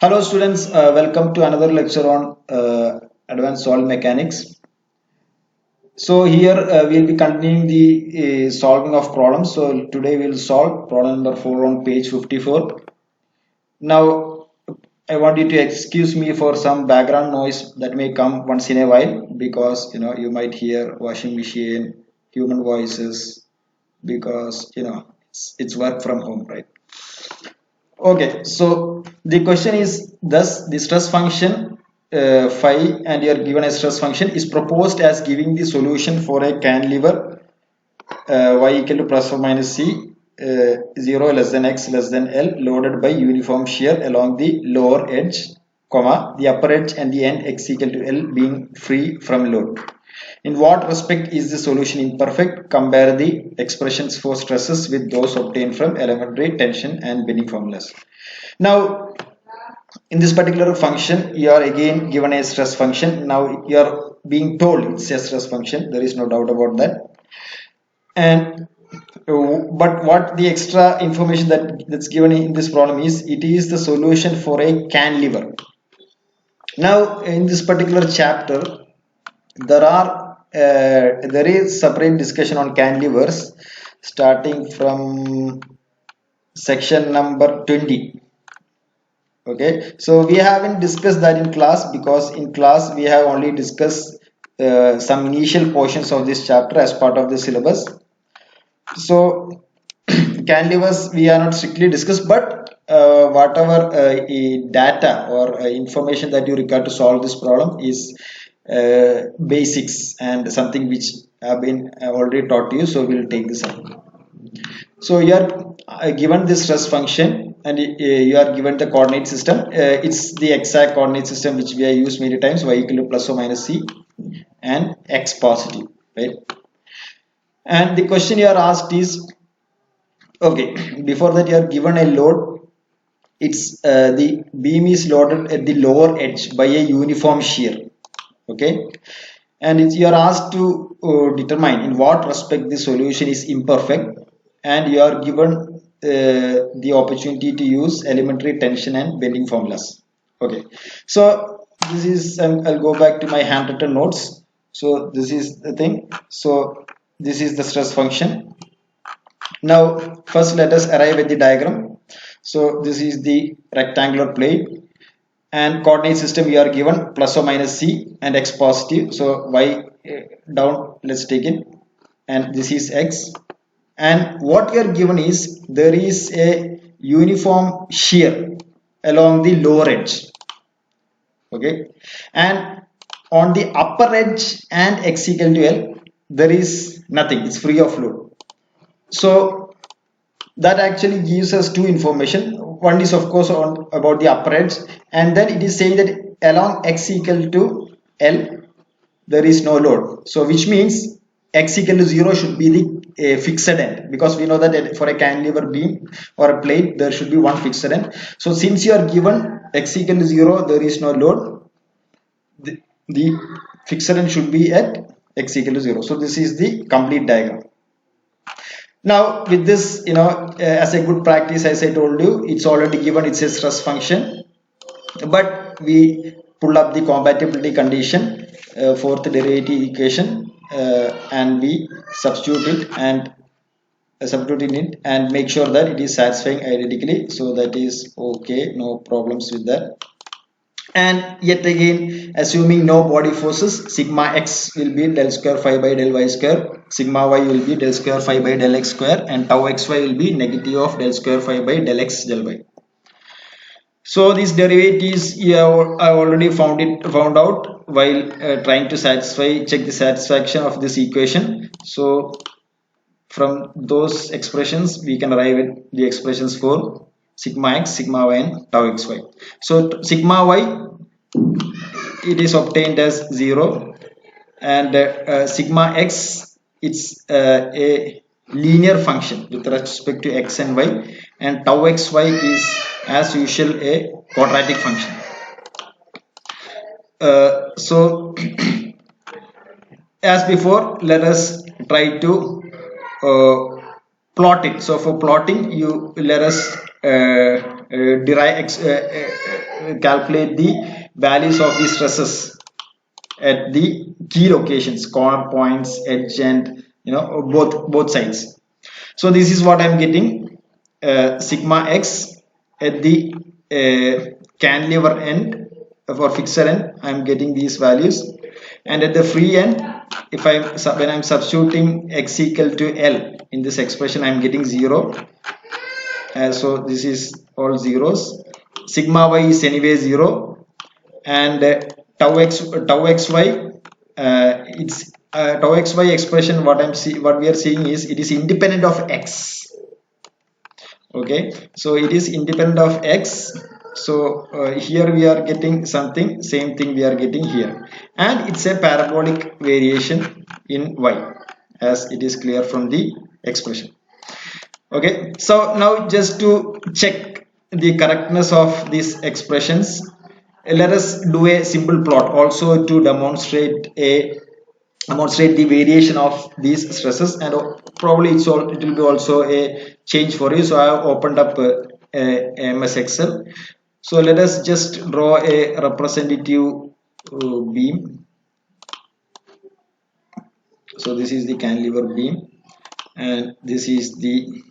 Hello students, welcome to another lecture on advanced solid mechanics. So here we'll be continuing the solving of problems. So today we'll solve problem number 4 on page 54. Now I want you to excuse me for some background noise that may come once in a while because you might hear washing machine, human voices because it's work from home, right? Okay, so the question is thus the stress function phi and you are given a stress function is proposed as giving the solution for a cantilever y equal to plus or minus c 0 less than x less than L loaded by uniform shear along the lower edge, comma, the upper edge and the end x equal to L being free from load. In what respect is the solution imperfect? Compare the expressions for stresses with those obtained from elementary tension and bending formulas. Now, in this particular function, you are again given a stress function. Now, you are being told it's a stress function. There is no doubt about that. And but what the extra information that's given in this problem is it is the solution for a cantilever. Now, in this particular chapter, there is separate discussion on cantilevers starting from section number 20. Okay, so we haven't discussed that in class because in class we have only discussed some initial portions of this chapter as part of the syllabus. So cantilevers we are not strictly discussed, but whatever data or information that you require to solve this problem is basics and something which have been already taught to you. So we'll take this up. So you are given this stress function and you are given the coordinate system. It's the exact coordinate system which we have used many times, y equal to plus or minus c and x positive, right? And the question you are asked is, okay, before that you are given a load. It's the beam is loaded at the lower edge by a uniform shear. Okay, and you are asked to determine in what respect the solution is imperfect, and you are given the opportunity to use elementary tension and bending formulas. Okay, so this is I'll go back to my handwritten notes. So this is the thing. So this is the stress function. Now first let us arrive at the diagram. So this is the rectangular plate and coordinate system we are given plus or minus c and x positive. So y down, let's take it, and this is x, and what you are given is there is a uniform shear along the lower edge. Okay, and on the upper edge and x equal to L there is nothing, it's free of load. So that actually gives us two information. One is of course on about the upper edge, and then it is saying that along x equal to L there is no load. So which means x equal to 0 should be the fixed end, because we know that for a cantilever beam or a plate there should be one fixed end. So since you are given x equal to 0, there is no load, the fixed end should be at x equal to 0. So this is the complete diagram. Now with this, as a good practice, as I told you, it's already given, it's a stress function, but we pull up the compatibility condition, fourth derivative equation, and we substitute it and make sure that it is satisfying identically. So that is okay, no problems with that. And yet again, assuming no body forces, sigma x will be del square phi by del y square, sigma y will be del square phi by del x square, and tau xy will be negative of del square phi by del x del y. So these derivatives I already found out while trying to check the satisfaction of this equation. So from those expressions we can arrive at the expressions for sigma x, sigma y, and tau xy. So sigma y, it is obtained as 0, and sigma x, it's a linear function with respect to x and y, and tau xy is as usual a quadratic function. So as before, let us try to plot it. So for plotting, you let us calculate the values of the stresses at the key locations, corner points, edge, and both sides. So this is what I'm getting, sigma x at the cantilever end. For fixed end I'm getting these values, and at the free end, if when I'm substituting x equal to L in this expression, I'm getting 0. So this is all zeros. Sigma y is anyway 0, and tau xy, it's tau xy expression, what we are seeing is it is independent of x. Okay, so it is independent of x. So here we are getting something, same thing we are getting here, and it's a parabolic variation in y, as it is clear from the expression. Okay, so now just to check the correctness of these expressions, let us do a simple plot also to demonstrate the variation of these stresses, and probably it will be also a change for you. So I have opened up MS Excel. So let us just draw a representative beam. So this is the cantilever beam, and this is the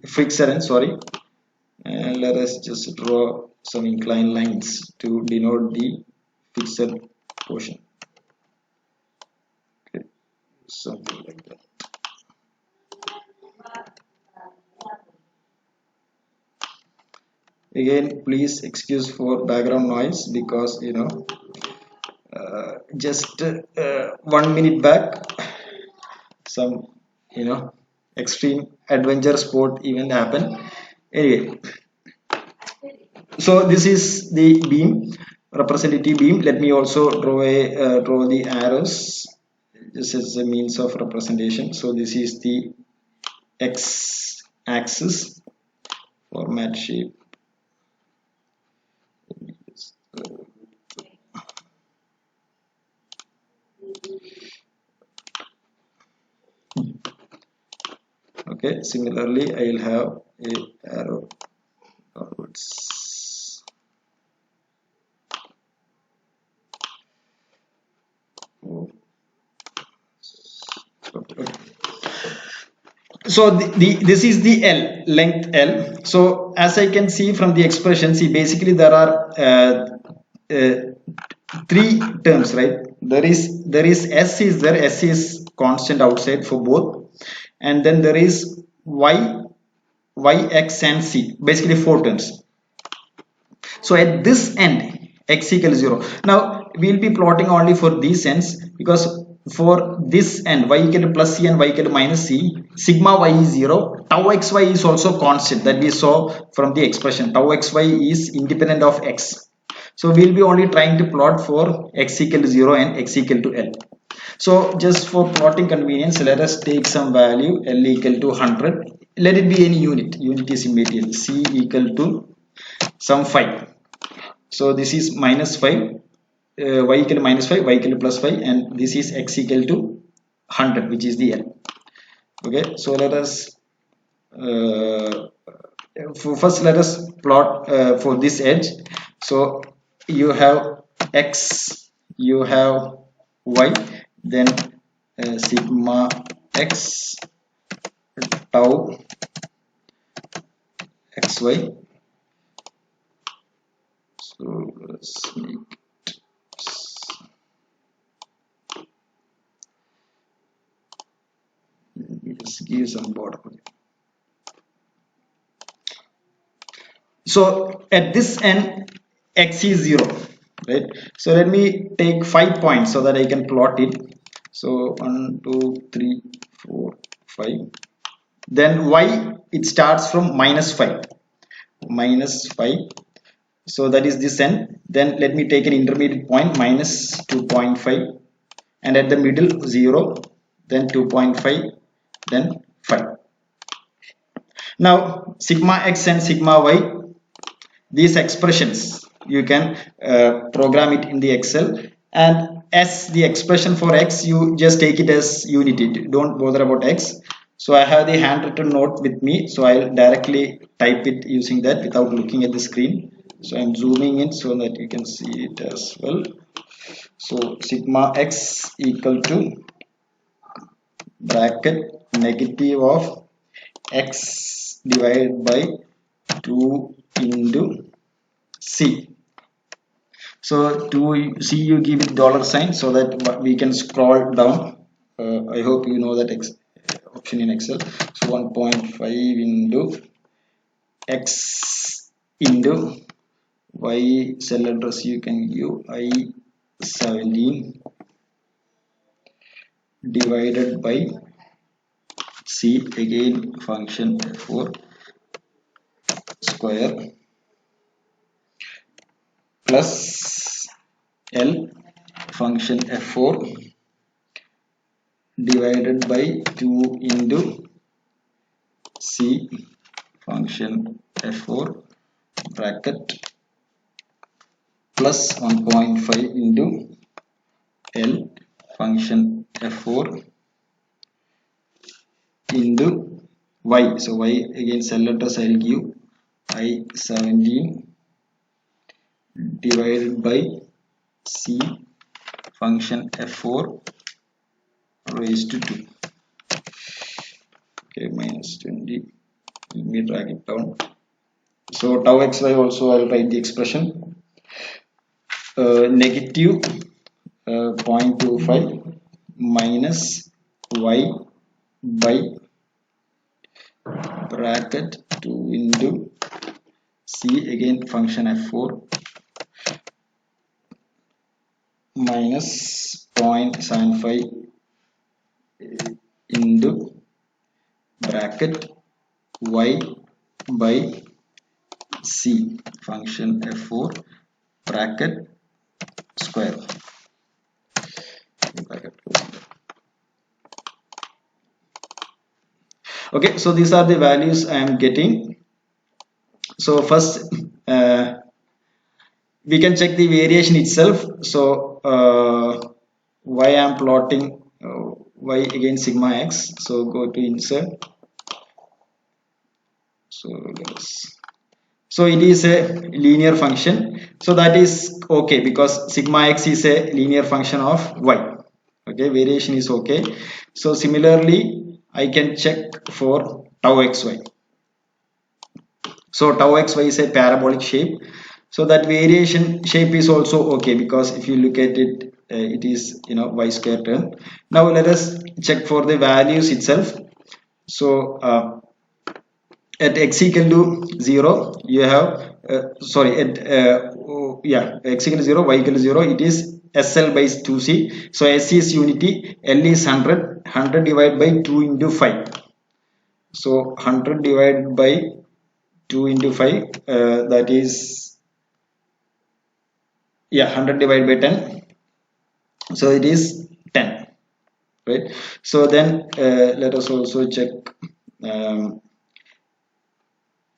fixed end, sorry, and let us just draw some inclined lines to denote the fixed portion. Okay, something like that. Again, please excuse for background noise, because just 1 minute back some extreme adventure sport event happened. Anyway, so this is the beam, representative beam. Let me also draw the arrows. This is a means of representation. So this is the x axis, format shape. Okay, similarly I will have a arrow forwards. So this is the L, length L. So as I can see from the expression, see, basically there are three terms, right? There is S is there, S is constant outside for both, and then there is Y, X, and C, basically 4 terms. So at this end, x equals 0. Now we'll be plotting only for these ends, because for this end, y equal to plus c and y equal to minus c, sigma y is 0. Tau xy is also constant, that we saw from the expression. Tau xy is independent of x. So we'll be only trying to plot for x equal to 0 and x equal to L. So just for plotting convenience, let us take some value, L equal to 100. Let it be any unit. Unit is immaterial. C equal to some 5. So this is minus 5, y equal to minus 5, y equal to plus 5, and this is x equal to 100, which is the L. Okay, so let us first let us plot for this edge. So you have x, you have y, then sigma x, tau xy. So let's make it. Let me just give some border. So at this end, x is 0, right? So let me take 5 points so that I can plot it. So 1, 2, 3, 4, 5. Then y, it starts from minus 5. So that is this end. Then let me take an intermediate point, minus 2.5, and at the middle 0, then 2.5, then 5. Now sigma x and sigma y, these expressions you can program it in the Excel, and as the expression for x, you just take it as unity, don't bother about x. So I have the handwritten note with me, so I'll directly type it using that without looking at the screen. So I'm zooming in so that you can see it as well. So sigma x equal to bracket negative of x divided by 2 into c. So to c you give it dollar sign so that we can scroll down. I hope you know that option in Excel. So 1.5 into x into y cell address you can give I17 divided by c, again function f4 square plus L function f4 divided by 2 into c function f4 bracket plus 1.5 into L function f4 into y. So y again cell address I'll give I17 divided by c function f4 raised to 2. Okay, minus 20. Let me drag it down. So tau xy also I'll write the expression negative 0.25 minus y by bracket 2 into c, again function f4 minus 0.75 into bracket y by c function f4 bracket square. Okay, so these are the values I am getting. So first we can check the variation itself. So y I am plotting y again sigma x. So go to insert. So it is a linear function. So that is okay because sigma x is a linear function of y. Okay, variation is okay. So similarly I can check for tau xy. So tau xy is a parabolic shape. So that variation shape is also okay because if you look at it, it is y square term. Now let us check for the values itself. So at x equal to 0 you have sorry at x equal to 0 y equal to 0 it is SL by 2c. So S is unity, L is 100 divided by 2 into 5. So 100 divided by 2 into 5 that is 100 divided by 10. So it is 10, right? So then let us also check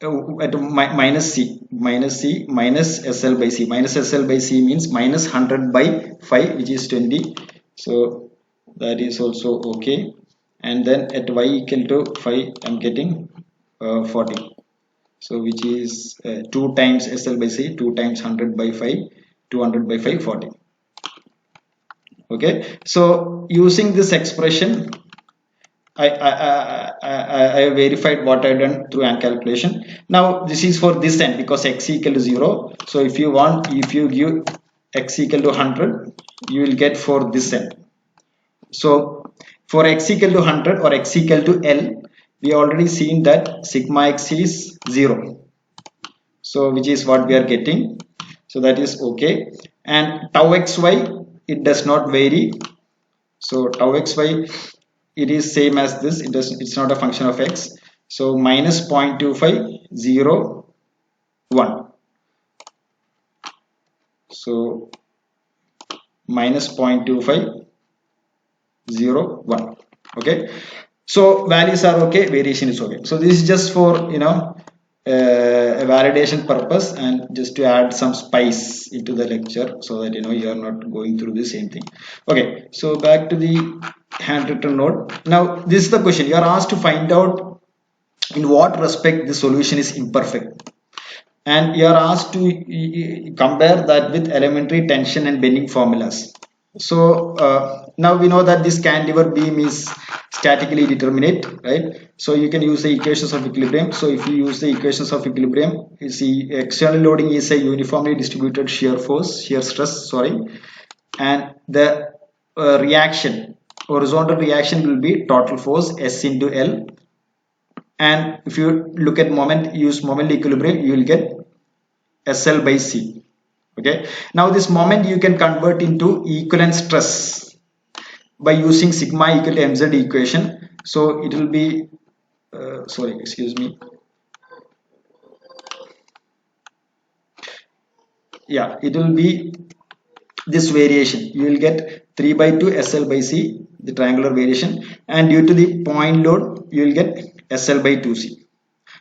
at minus c minus SL by c. Minus SL by c means minus 100 by 5 which is 20. So that is also okay. And then at y equal to 5 I'm getting 40. So which is 2 times SL by c, 2 times 100 by 5, 200 by 5, 40. Okay, so using this expression I verified what I done through an calculation. Now this is for this end because x equal to 0. So if you give x equal to 100 you will get for this end. So for x equal to 100 or x equal to L we already seen that sigma x is 0. So which is what we are getting. So that is okay. And tau xy it does not vary. So tau xy it is same as this. It's not a function of x. So minus 0.25 0 1. So minus 0.25 0 1. Okay, so values are okay, variation is okay. So this is just for a validation purpose and just to add some spice into the lecture so that you are not going through the same thing. Okay, so back to the handwritten note. Now this is the question. You are asked to find out in what respect the solution is imperfect, and you are asked to compare that with elementary tension and bending formulas. So now we know that this cantilever beam is statically determinate, right? So you can use the equations of equilibrium. So if you use the equations of equilibrium, you see external loading is a uniformly distributed shear stress, sorry, and the reaction, horizontal reaction will be total force S into L. And if you look at moment, use moment equilibrium, you will get SL by C. Okay, now this moment you can convert into equivalent stress by using sigma equal to mz equation. So it will be sorry, excuse me, yeah, it will be this variation. You will get 3 by 2 SL by C, the triangular variation, and due to the point load you will get SL by 2C.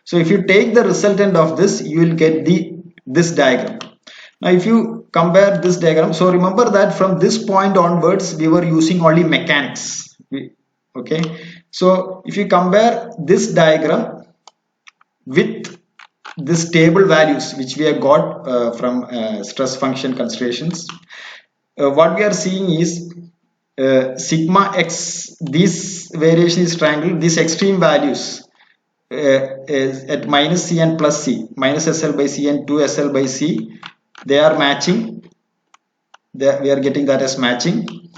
So if you take the resultant of this, you will get this diagram. Now if you compare this diagram, so remember that from this point onwards we were using only mechanics. Okay, so if you compare this diagram with this table values which we have got from stress function considerations, what we are seeing is sigma x, this variation is triangle, these extreme values is at minus C and plus C, minus SL by C and 2 SL by C, they are matching. We are getting that as matching.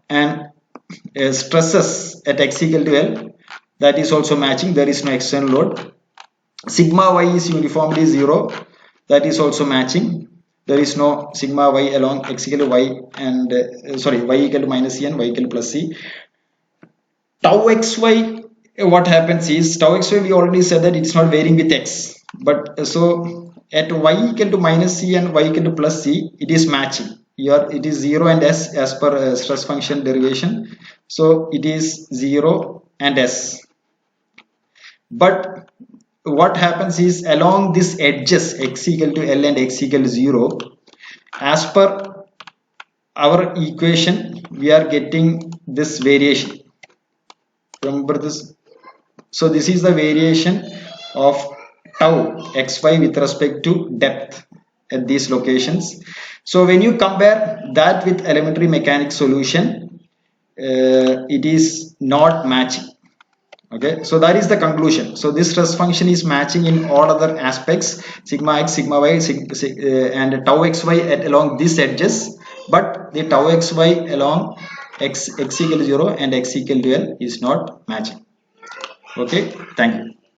And stresses at x equal to L, that is also matching. There is no external load. Sigma y is uniformly 0, that is also matching. There is no sigma y along x equal to y and sorry, y equal to minus C and y equal to plus C. Tau xy, what happens is tau xy, we already said that it's not varying with x, but so at y equal to minus C and y equal to plus C, it is matching. Here it is 0 and s as per stress function derivation, so it is 0 and s. But what happens is along these edges x equal to L and x equal to 0, as per our equation we are getting this variation. Remember this. So this is the variation of tau xy with respect to depth at these locations. So when you compare that with elementary mechanics solution, it is not matching. Okay, so that is the conclusion. So this stress function is matching in all other aspects, sigma x, sigma y, and tau xy at along these edges, but the tau xy along x equal to 0 and x equal to L is not matching. Okay, thank you.